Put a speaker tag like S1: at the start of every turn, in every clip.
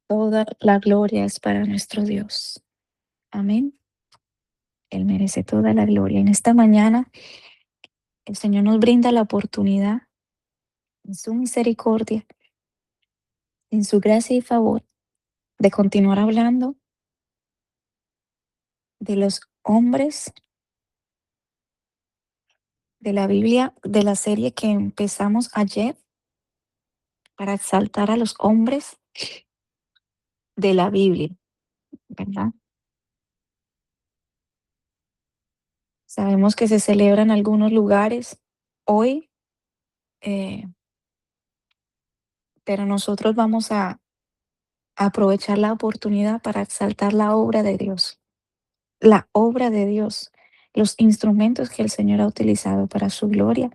S1: Toda la gloria es para nuestro Dios. Amén. Él merece toda la gloria. En esta mañana, el Señor nos brinda la oportunidad, en su misericordia, en su gracia y favor, de continuar hablando de los hombres de la Biblia, de la serie que empezamos ayer, para exaltar a los hombres de la Biblia, ¿verdad? Sabemos que se celebra en algunos lugares hoy, eh, pero nosotros vamos a aprovechar la oportunidad para exaltar la obra de Dios, los instrumentos que el Señor ha utilizado para su gloria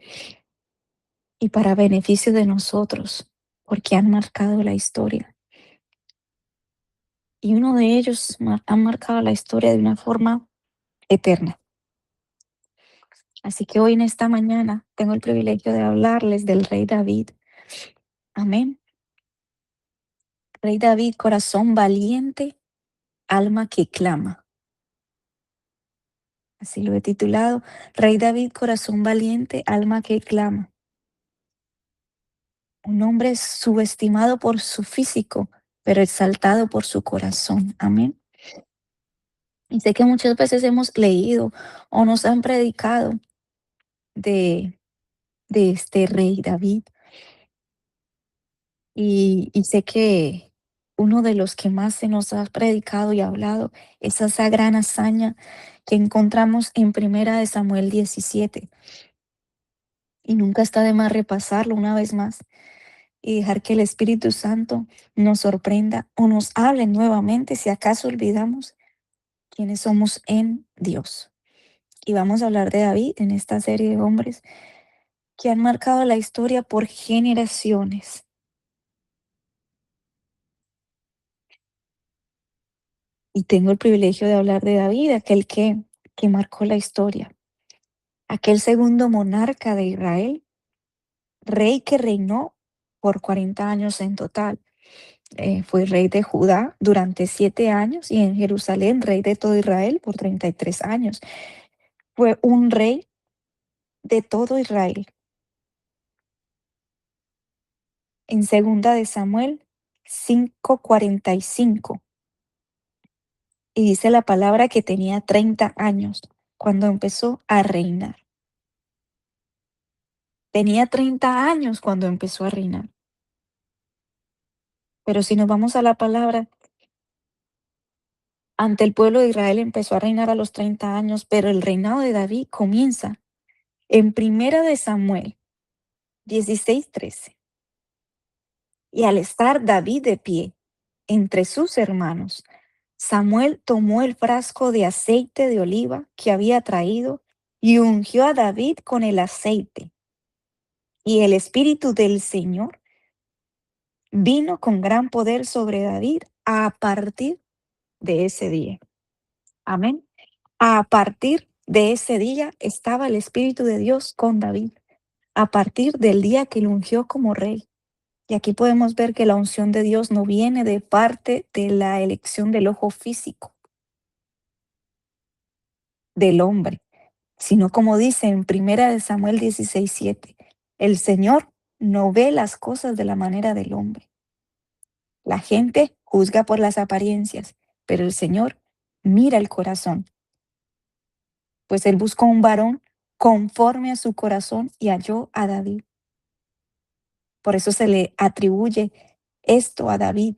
S1: y para beneficio de nosotros, porque han marcado la historia. Y uno de ellos ha marcado la historia de una forma eterna. Así que hoy en esta mañana tengo el privilegio de hablarles del rey David. Amén. Rey David, corazón valiente, alma que clama. Así lo he titulado. Rey David, corazón valiente, alma que clama. Un hombre subestimado por su físico, pero exaltado por su corazón. Amén. Y sé que muchas veces hemos leído o nos han predicado de, de este rey David. Y sé que uno de los que más se nos ha predicado y hablado es esa gran hazaña que encontramos en Primera de Samuel 17. Y nunca está de más repasarlo una vez más y dejar que el Espíritu Santo nos sorprenda o nos hable nuevamente si acaso olvidamos quiénes somos en Dios. Y vamos a hablar de David en esta serie de hombres que han marcado la historia por generaciones. Y tengo el privilegio de hablar de David, aquel que marcó la historia, aquel segundo monarca de Israel, rey que reinó por 40 años en total. Fue rey de Judá durante 7 años y en Jerusalén rey de todo Israel por 33 años. Fue un rey de todo Israel. En segunda de Samuel 5:45. Y dice la palabra que tenía 30 años cuando empezó a reinar. Tenía 30 años cuando empezó a reinar. Pero si nos vamos a la palabra, ante el pueblo de Israel empezó a reinar a los 30 años, pero el reinado de David comienza en Primera de Samuel 16:13. Y al estar David de pie entre sus hermanos, Samuel tomó el frasco de aceite de oliva que había traído y ungió a David con el aceite. Y el Espíritu del Señor vino con gran poder sobre David a partir de ese día. Amén. A partir de ese día estaba el Espíritu de Dios con David, a partir del día que lo ungió como rey. Y aquí podemos ver que la unción de Dios no viene de parte de la elección del ojo físico del hombre, sino como dice en Primera de Samuel 16:7, el Señor no ve las cosas de la manera del hombre. La gente juzga por las apariencias, pero el Señor mira el corazón, pues él buscó un varón conforme a su corazón y halló a David. Por eso se le atribuye esto a David.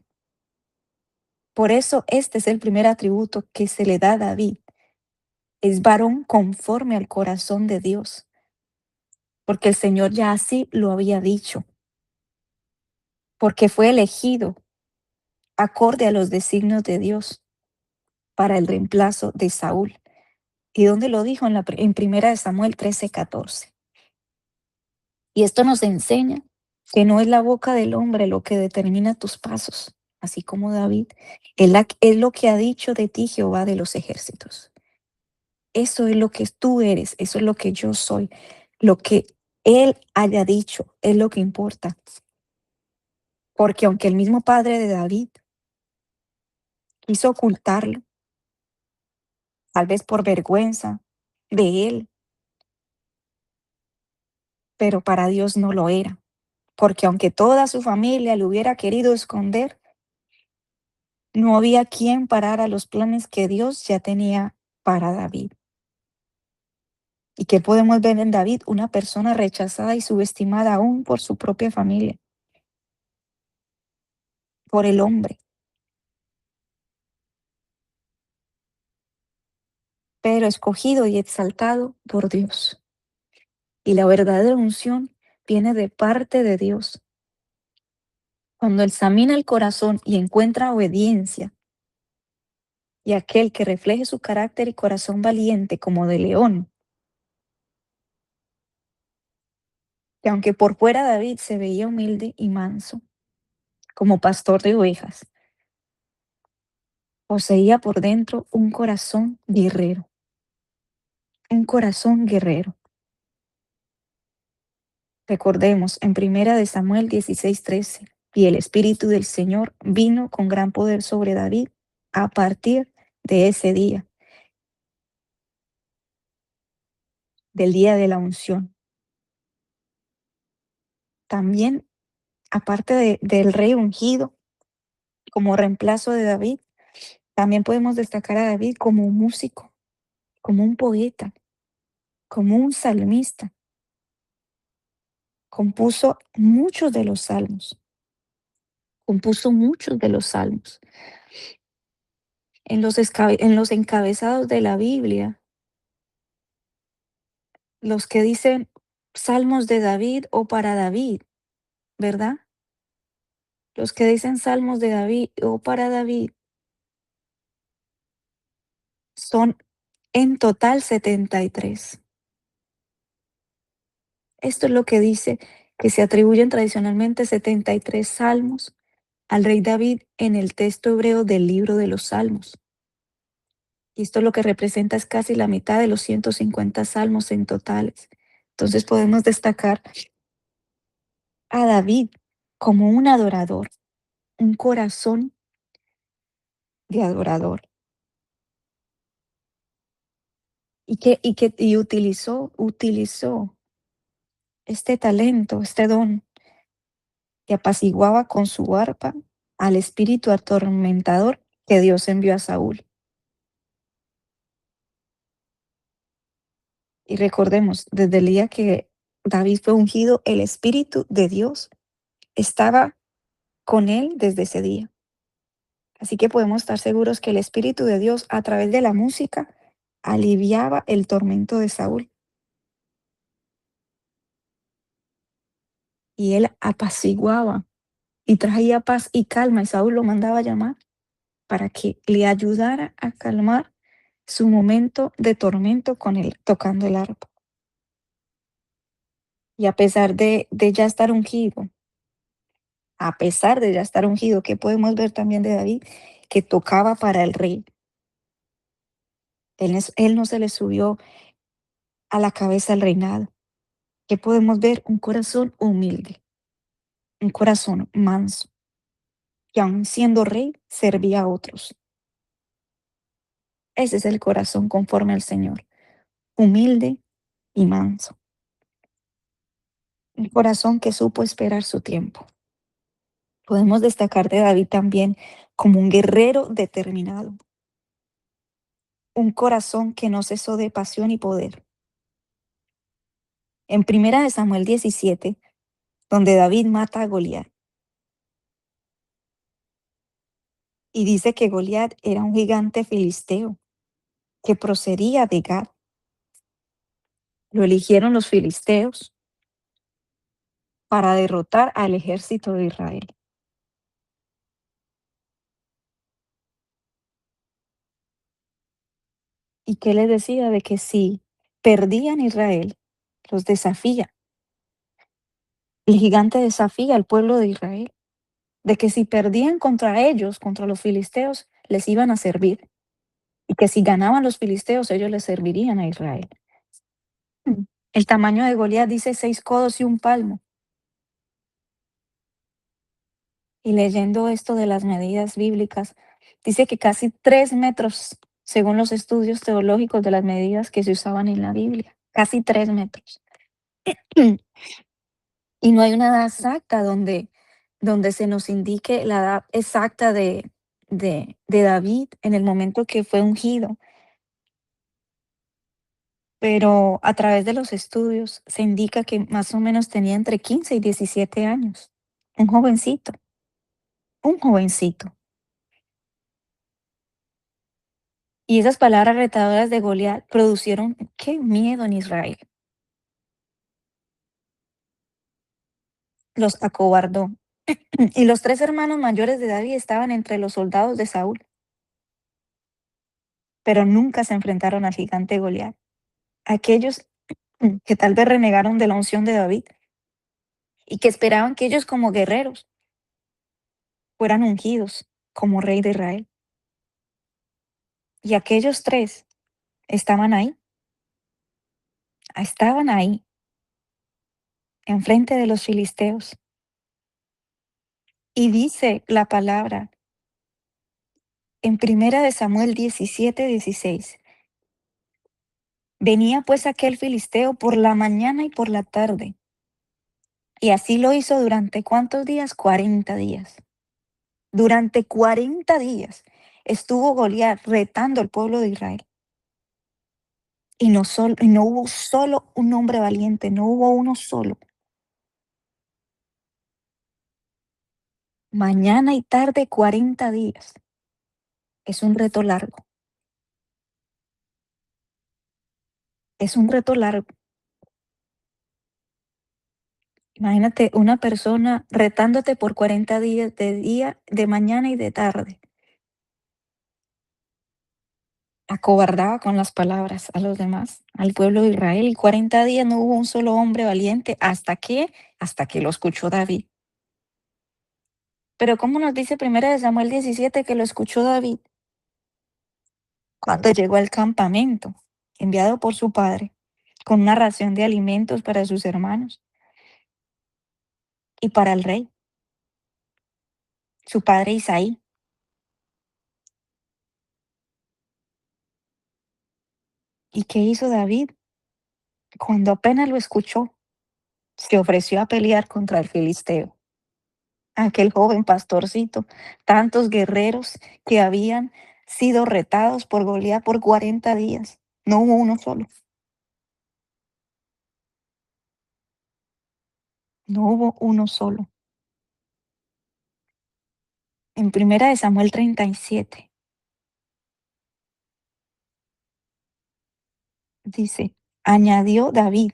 S1: Por eso este es el primer atributo que se le da a David. Es varón conforme al corazón de Dios, porque el Señor ya así lo había dicho, porque fue elegido acorde a los designios de Dios para el reemplazo de Saúl. ¿Y dónde lo dijo? En Primera de Samuel 13:14. Y esto nos enseña que no es la boca del hombre lo que determina tus pasos, así como David. Es lo que ha dicho de ti Jehová de los ejércitos. Eso es lo que tú eres, eso es lo que yo soy. Lo que Él haya dicho es lo que importa. Porque aunque el mismo padre de David quiso ocultarlo, tal vez por vergüenza de él, pero para Dios no lo era, porque aunque toda su familia lo hubiera querido esconder, no había quien parara los planes que Dios ya tenía para David. ¿Y qué podemos ver en David? Una persona rechazada y subestimada aún por su propia familia, por el hombre, pero escogido y exaltado por Dios. Y la verdadera unción viene de parte de Dios. Cuando examina el corazón y encuentra obediencia, y aquel que refleje su carácter y corazón valiente como de león, que aunque por fuera David se veía humilde y manso, como pastor de ovejas, poseía por dentro un corazón guerrero. Recordemos en Primera de Samuel 16:13, y el Espíritu del Señor vino con gran poder sobre David a partir de ese día, del día de la unción. También, aparte del rey ungido como reemplazo de David, también podemos destacar a David como un músico, como un poeta, como un salmista. Compuso muchos de los salmos, compuso muchos de los salmos. En los encabezados de la Biblia, los que dicen salmos de David o para David, ¿verdad? Los que dicen salmos de David o para David son en total 73. Esto es lo que dice que se atribuyen tradicionalmente 73 salmos al rey David en el texto hebreo del libro de los Salmos. Y esto lo que representa es casi la mitad de los 150 salmos en totales. Entonces podemos destacar a David como un adorador, un corazón de adorador. Y utilizó este talento, este don, que apaciguaba con su arpa al espíritu atormentador que Dios envió a Saúl. Y recordemos, desde el día que David fue ungido, el Espíritu de Dios estaba con él desde ese día. Así que podemos estar seguros que el Espíritu de Dios, a través de la música, aliviaba el tormento de Saúl. Y él apaciguaba y traía paz y calma. Y Saúl lo mandaba a llamar para que le ayudara a calmar su momento de tormento con él tocando el arpa. Y a pesar de ya estar ungido, a pesar de ya estar ungido, que podemos ver también de David, que tocaba para el rey. Él no se le subió a la cabeza el reinado. Que podemos ver un corazón humilde, un corazón manso, que aun siendo rey, servía a otros. Ese es el corazón conforme al Señor, humilde y manso. Un corazón que supo esperar su tiempo. Podemos destacar de David también como un guerrero determinado, un corazón que no cesó de pasión y poder. En Primera de Samuel 17, donde David mata a Goliat y dice que Goliat era un gigante filisteo que procedía de Gad. Lo eligieron los filisteos para derrotar al ejército de Israel. ¿Y qué les decía? De que si perdían Israel, los desafía. El gigante desafía al pueblo de Israel, de que si perdían contra ellos, contra los filisteos, les iban a servir. Y que si ganaban los filisteos, ellos les servirían a Israel. Mm. El tamaño de Goliat dice 6 codos y un palmo. Y leyendo esto de las medidas bíblicas, Dice que casi 3 metros, según los estudios teológicos de las medidas que se usaban en la Biblia, casi 3 metros. Y no hay una edad exacta donde se nos indique la edad exacta de David en el momento que fue ungido, pero a través de los estudios se indica que más o menos tenía entre 15 y 17 años. Un jovencito, un jovencito. Y esas palabras retadoras de Goliat produjeron, qué miedo en Israel. Los acobardó. Y los 3 hermanos mayores de David estaban entre los soldados de Saúl, pero nunca se enfrentaron al gigante Goliat. Aquellos que tal vez renegaron de la unción de David y que esperaban que ellos como guerreros fueran ungidos como rey de Israel. Y aquellos 3 estaban ahí, enfrente de los filisteos. Y dice la palabra en Primera de Samuel 17:16. Venía pues aquel filisteo por la mañana y por la tarde. Y así lo hizo durante ¿cuántos días? 40 días. Durante 40 días estuvo Goliat retando al pueblo de Israel. Y no hubo solo un hombre valiente, no hubo uno solo. Mañana y tarde 40 días. Es un reto largo, es un reto largo. Imagínate una persona retándote por 40 días, de día, de mañana y de tarde. Acobardaba con las palabras a los demás, al pueblo de Israel, y 40 días no hubo un solo hombre valiente. Hasta que lo escuchó David. Pero ¿cómo nos dice Primera de Samuel 17 que lo escuchó David? Cuando llegó al campamento, enviado por su padre, con una ración de alimentos para sus hermanos y para el rey, su padre Isaí. ¿Y qué hizo David? Cuando apenas lo escuchó, se ofreció a pelear contra el filisteo, aquel joven pastorcito, tantos guerreros que habían sido retados por Goliat por 40 días. No hubo uno solo, no hubo uno solo. En Primera de Samuel 37 dice, añadió David,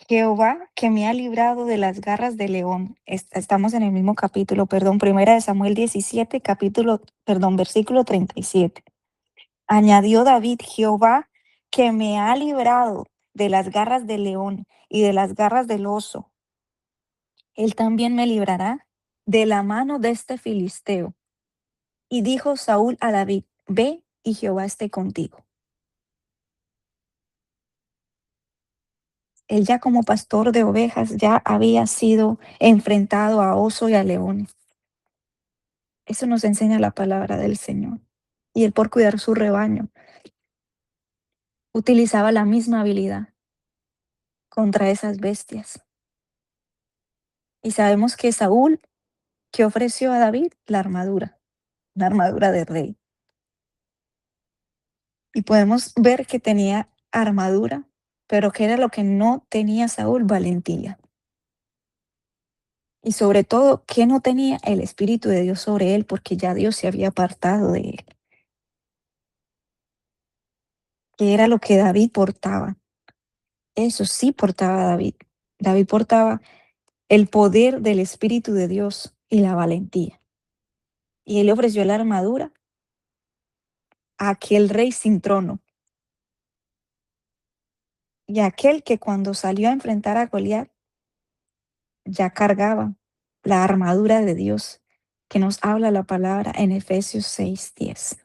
S1: Jehová que me ha librado de las garras del león. Estamos en el mismo capítulo, perdón, Primera de Samuel 17, versículo 37. Añadió David, Jehová que me ha librado de las garras del león y de las garras del oso, él también me librará de la mano de este filisteo. Y dijo Saúl a David, ve y Jehová esté contigo. Él ya como pastor de ovejas ya había sido enfrentado a oso y a león. Eso nos enseña la palabra del Señor. Y él por cuidar su rebaño utilizaba la misma habilidad contra esas bestias. Y sabemos que Saúl, ¿qué ofreció a David? La armadura de rey. Y podemos ver que tenía armadura, pero que era lo que no tenía Saúl, valentía. Y sobre todo, que no tenía el Espíritu de Dios sobre él, porque ya Dios se había apartado de él. Que era lo que David portaba. Eso sí portaba David. David portaba el poder del Espíritu de Dios y la valentía. Y él le ofreció la armadura a aquel rey sin trono. Y aquel que cuando salió a enfrentar a Goliat ya cargaba la armadura de Dios que nos habla la palabra en Efesios 6:10.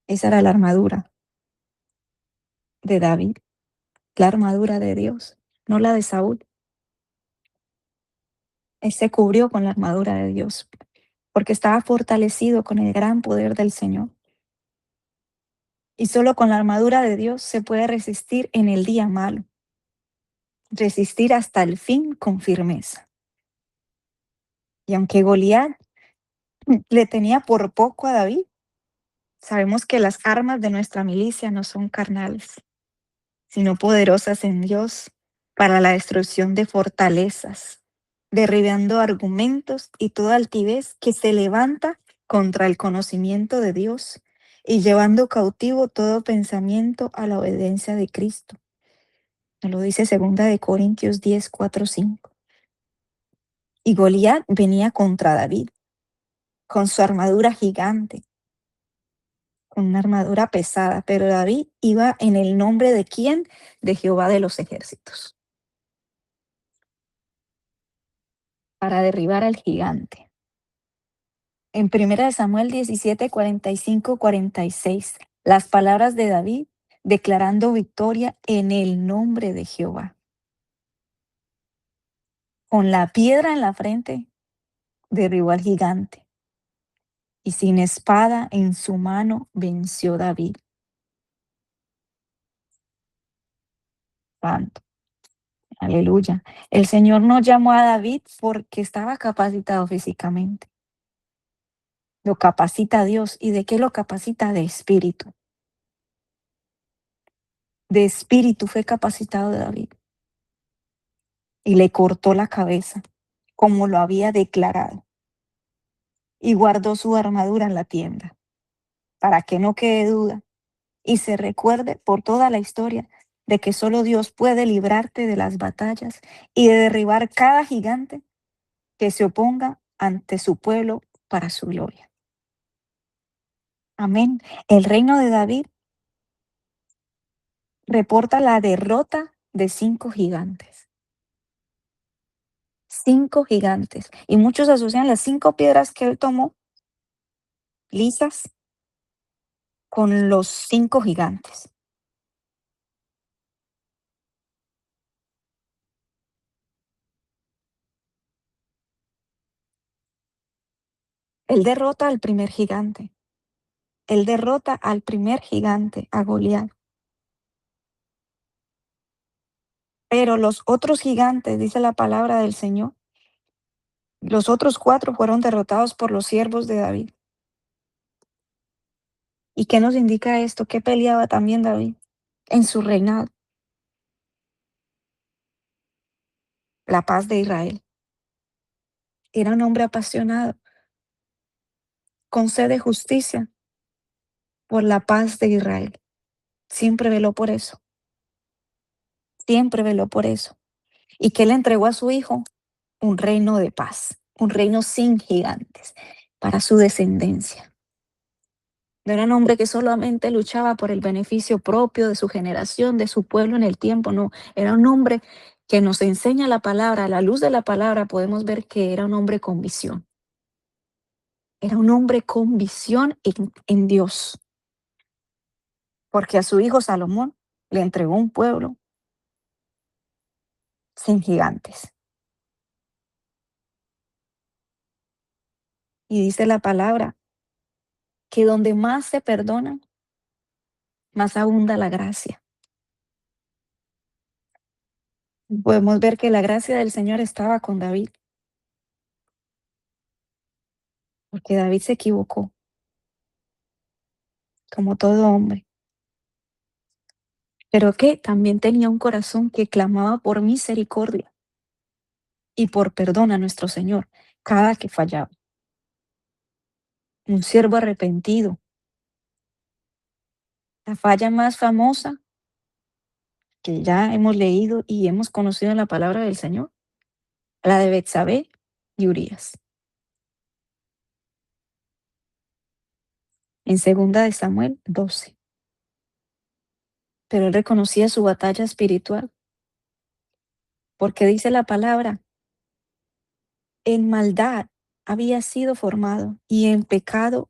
S1: Esa era la armadura de David, la armadura de Dios, no la de Saúl. Él se cubrió con la armadura de Dios, porque estaba fortalecido con el gran poder del Señor. Y solo con la armadura de Dios se puede resistir en el día malo, resistir hasta el fin con firmeza. Y aunque Goliat le tenía por poco a David, sabemos que las armas de nuestra milicia no son carnales, sino poderosas en Dios para la destrucción de fortalezas, derribando argumentos y toda altivez que se levanta contra el conocimiento de Dios y llevando cautivo todo pensamiento a la obediencia de Cristo. Nos lo dice 2 Corintios 10, 4, 5. Y Goliat venía contra David con su armadura gigante, con una armadura pesada, pero David iba en el nombre de quién? De Jehová de los ejércitos, para derribar al gigante. En 1 Samuel 17, 45, 46, las palabras de David declarando victoria en el nombre de Jehová. Con la piedra en la frente derribó al gigante y sin espada en su mano venció David. Santo, aleluya. El Señor no llamó a David porque estaba capacitado físicamente. Lo capacita Dios. ¿Y de qué lo capacita? De espíritu. De espíritu fue capacitado David. Y le cortó la cabeza, como lo había declarado. Y guardó su armadura en la tienda, para que no quede duda y se recuerde por toda la historia de que solo Dios puede librarte de las batallas y de derribar cada gigante que se oponga ante su pueblo para su gloria. Amén. El reino de David reporta la derrota de 5 gigantes. 5 gigantes. Y muchos asocian las 5 piedras que él tomó, lisas, con los 5 gigantes. Él derrota al primer gigante. Él derrota al primer gigante, a Goliat. Pero los otros gigantes, dice la palabra del Señor, los otros 4 fueron derrotados por los siervos de David. ¿Y qué nos indica esto? ¿Qué peleaba también David en su reinado? La paz de Israel. Era un hombre apasionado, con sed de justicia por la paz de Israel. Siempre veló por eso. Siempre veló por eso. ¿Y qué le entregó a su hijo? Un reino de paz, un reino sin gigantes para su descendencia. No era un hombre que solamente luchaba por el beneficio propio de su generación, de su pueblo en el tiempo, no. Era un hombre que nos enseña la palabra, a la luz de la palabra podemos ver que era un hombre con visión. Era un hombre con visión en Dios, porque a su hijo Salomón le entregó un pueblo sin gigantes. Y dice la palabra que donde más se perdona, más abunda la gracia. Podemos ver que la gracia del Señor estaba con David, porque David se equivocó, como todo hombre, pero que también tenía un corazón que clamaba por misericordia y por perdón a nuestro Señor cada que fallaba. Un siervo arrepentido. La falla más famosa que ya hemos leído y hemos conocido en la palabra del Señor, la de Betsabé y Urías. En 2 Samuel 12. Pero él reconocía su batalla espiritual, porque dice la palabra, en maldad había sido formado y en pecado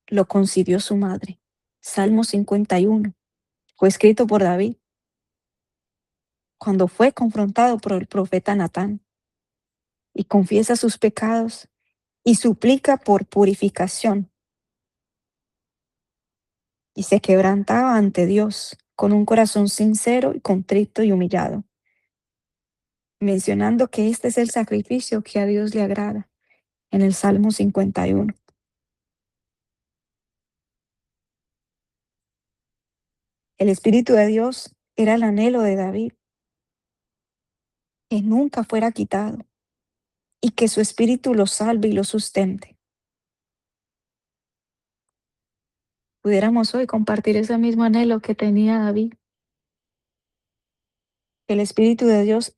S1: lo concibió su madre. Salmo 51. Fue escrito por David cuando fue confrontado por el profeta Natán y confiesa sus pecados y suplica por purificación, y se quebrantaba ante Dios con un corazón sincero y contrito y humillado, mencionando que este es el sacrificio que a Dios le agrada en el Salmo 51. El Espíritu de Dios era el anhelo de David, que nunca fuera quitado y que su Espíritu lo salve y lo sustente. Pudiéramos hoy compartir ese mismo anhelo que tenía David, que el Espíritu de Dios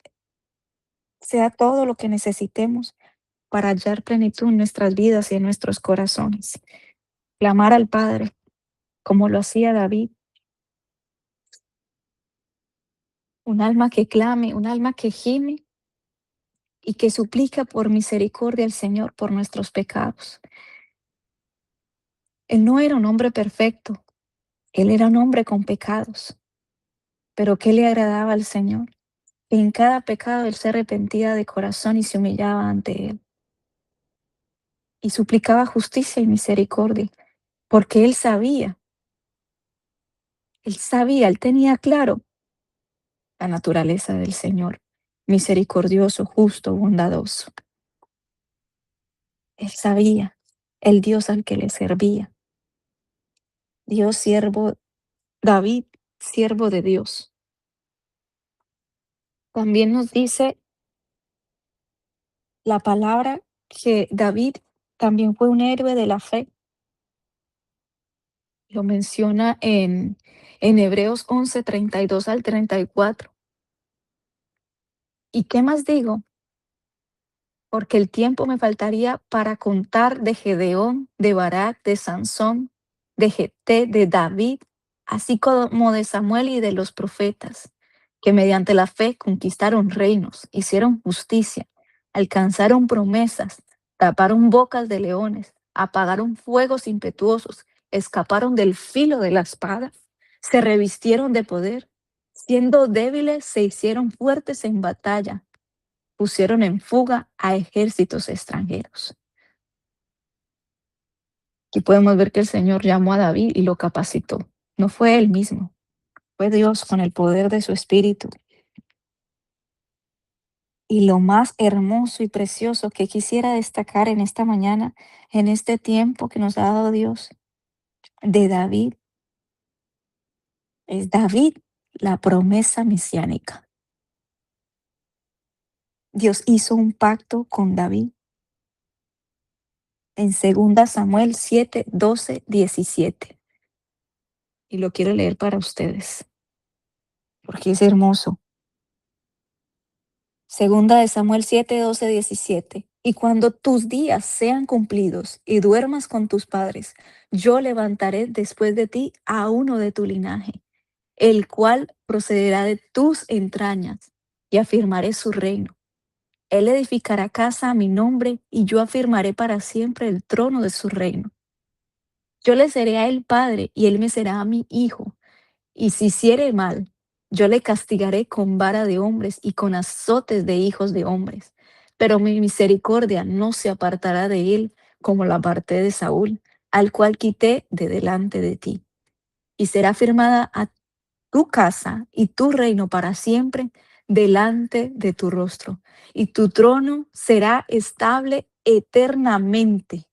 S1: sea todo lo que necesitemos para hallar plenitud en nuestras vidas y en nuestros corazones. Clamar al Padre, como lo hacía David, un alma que clame, un alma que gime y que suplica por misericordia al Señor por nuestros pecados. Él no era un hombre perfecto, él era un hombre con pecados, pero ¿qué le agradaba al Señor? Que en cada pecado él se arrepentía de corazón y se humillaba ante él y suplicaba justicia y misericordia, porque él tenía claro la naturaleza del Señor, misericordioso, justo, bondadoso. Él sabía el Dios al que le servía. Dios siervo, David, siervo de Dios. También nos dice la palabra que David también fue un héroe de la fe. Lo menciona en Hebreos 11 32 al 34. ¿Y qué más digo? Porque el tiempo me faltaría para contar de Gedeón, de Barak, de Sansón, de Jefté, de David, así como de Samuel y de los profetas, que mediante la fe conquistaron reinos, hicieron justicia, alcanzaron promesas, taparon bocas de leones, apagaron fuegos impetuosos, escaparon del filo de la espada, se revistieron de poder, siendo débiles se hicieron fuertes en batalla, pusieron en fuga a ejércitos extranjeros. Aquí podemos ver que el Señor llamó a David y lo capacitó. No fue él mismo, fue Dios con el poder de su espíritu. Y lo más hermoso y precioso que quisiera destacar en esta mañana, en este tiempo que nos ha dado Dios de David, es David, la promesa mesiánica. Dios hizo un pacto con David en 2 Samuel 7 12 17. Y lo quiero leer para ustedes, porque es hermoso. 2 Samuel 7 12 17. Y cuando tus días sean cumplidos y duermas con tus padres, yo levantaré después de ti a uno de tu linaje, el cual procederá de tus entrañas, y afirmaré su reino. Él edificará casa a mi nombre, y yo afirmaré para siempre el trono de su reino. Yo le seré a él padre, y él me será a mi hijo. Y si hiciere mal, yo le castigaré con vara de hombres y con azotes de hijos de hombres. Pero mi misericordia no se apartará de él como la aparté de Saúl, al cual quité de delante de ti. Y será firmada a tu casa y tu reino para siempre delante de tu rostro. Y tu trono será estable eternamente.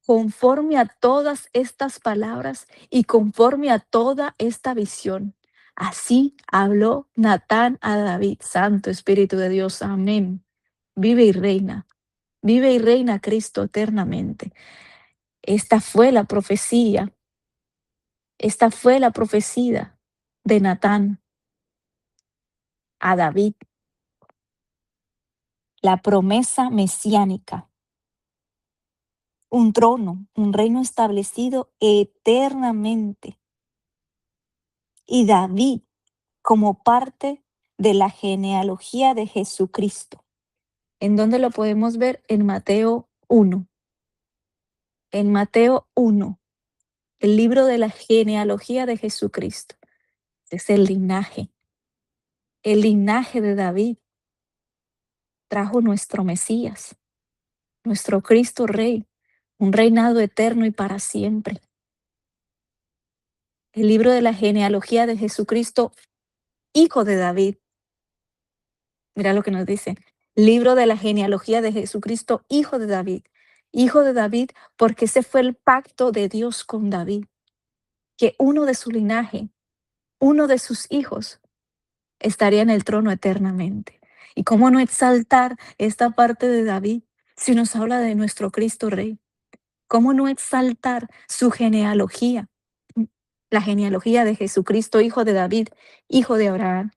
S1: Conforme a todas estas palabras y conforme a toda esta visión. Así habló Natán a David, Santo Espíritu de Dios, amén. Vive y reina Cristo eternamente. Esta fue la profecía, esta fue la profecía de Natán a David, la promesa mesiánica, un trono, un reino establecido eternamente. Y David como parte de la genealogía de Jesucristo. ¿En dónde lo podemos ver? En Mateo 1. En Mateo 1, el libro de la genealogía de Jesucristo. Es el linaje de David trajo nuestro Mesías. nuestro Cristo Rey, un reinado eterno y para siempre. El libro de la genealogía de Jesucristo, hijo de David. Mira lo que nos dice. Libro de la genealogía de Jesucristo, hijo de David. Hijo de David, porque ese fue el pacto de Dios con David, que uno de su linaje, uno de sus hijos, estaría en el trono eternamente. ¿Y cómo no exaltar esta parte de David si nos habla de nuestro Cristo Rey? ¿Cómo no exaltar su genealogía? La genealogía de Jesucristo, hijo de David, hijo de Abraham.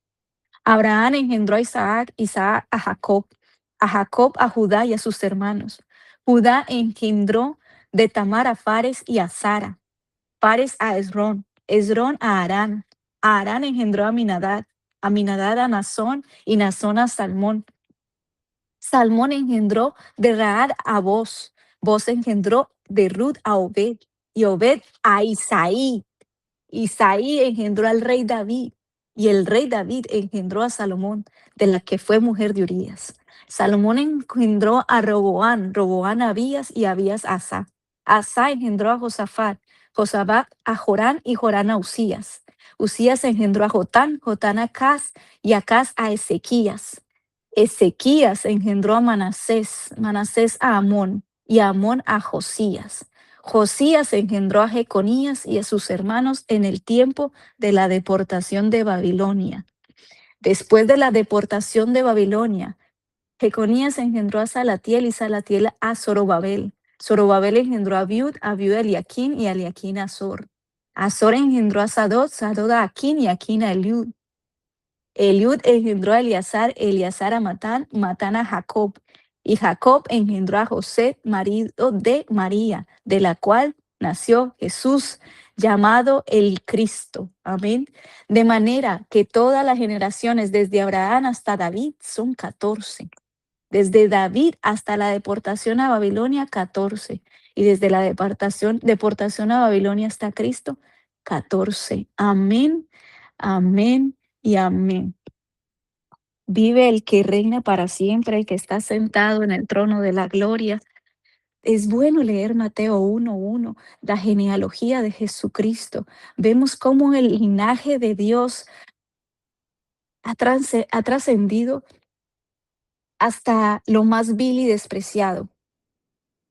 S1: Abraham engendró a Isaac, Isaac a Jacob a Judá y a sus hermanos. Judá engendró de Tamar a Fares y a Zara, Fares a Esrón, Esrón a Arán engendró a Aminadab, Aminadab a Nazón y Nazón a Salmón. Salmón engendró de Raad a Boz, Boz engendró de Rut a Obed y Obed a Isaí. Isaí engendró al rey David y el rey David engendró a Salomón, de la que fue mujer de Urías. Salomón engendró a Roboán, Roboán a Abías y Abías a Asa. Asa engendró a Josafat, Josafat a Jorán y Jorán a Usías. Usías engendró a Jotán, Jotán a Acaz y Acaz a Ezequías. Ezequías engendró a Manasés, Manasés a Amón y Amón a Josías. Josías engendró a Jeconías y a sus hermanos en el tiempo de la deportación de Babilonia. Después de la deportación de Babilonia, Jeconías engendró a Salatiel y Salatiel a Zorobabel. Zorobabel engendró a Biud a Eliaquín y a Eliaquín a Azor. Azor engendró a Sadot, Sadot a Aquín y Aquín a Eliud. Eliud engendró a Eleazar, Eleazar a Matán, Matán a Jacob. Y Jacob engendró a José, marido de María, de la cual nació Jesús, llamado el Cristo. Amén. De manera que todas las generaciones, desde Abraham hasta David, son 14. Desde David hasta la deportación a Babilonia, 14. Y desde la deportación a Babilonia hasta Cristo, 14. Amén, amén y amén. Vive el que reina para siempre, el que está sentado en el trono de la gloria. Es bueno leer Mateo 1:1, la genealogía de Jesucristo. Vemos cómo el linaje de Dios ha trascendido hasta lo más vil y despreciado.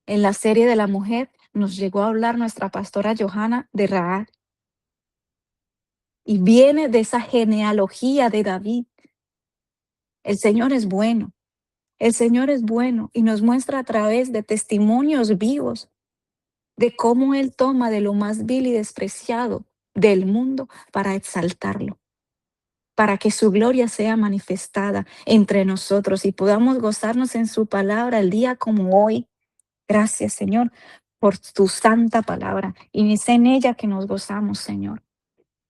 S1: En la serie de la mujer nos llegó a hablar nuestra pastora Johanna de Raab y viene de esa genealogía de David. El Señor es bueno. El Señor es bueno y nos muestra a través de testimonios vivos de cómo Él toma de lo más vil y despreciado del mundo para exaltarlo, para que su gloria sea manifestada entre nosotros y podamos gozarnos en su palabra el día como hoy. Gracias, Señor, por tu santa palabra. Y es en ella que nos gozamos, Señor.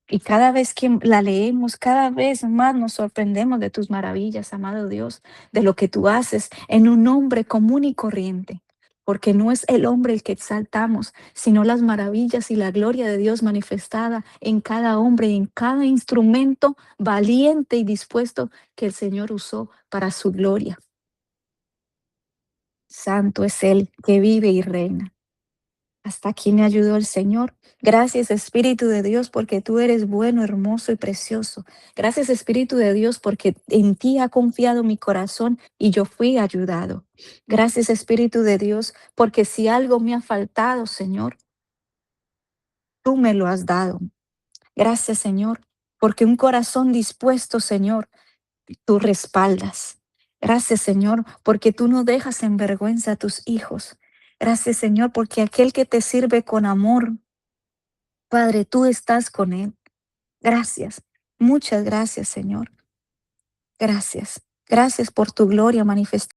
S1: Y cada vez que la leemos, cada vez más nos sorprendemos de tus maravillas, amado Dios, de lo que tú haces en un hombre común y corriente. Porque no es el hombre el que exaltamos, sino las maravillas y la gloria de Dios manifestada en cada hombre y en cada instrumento valiente y dispuesto que el Señor usó para su gloria. Santo es Él que vive y reina. Hasta aquí me ayudó el Señor. Gracias, Espíritu de Dios, porque tú eres bueno, hermoso y precioso. Gracias, Espíritu de Dios, porque en ti ha confiado mi corazón y yo fui ayudado. Gracias, Espíritu de Dios, porque si algo me ha faltado, Señor, tú me lo has dado. Gracias, Señor, porque un corazón dispuesto, Señor, tú respaldas. Gracias, Señor, porque tú no dejas en vergüenza a tus hijos. Gracias, Señor, porque aquel que te sirve con amor, Padre, tú estás con él. Gracias. Muchas gracias, Señor. Gracias. Gracias por tu gloria manifestada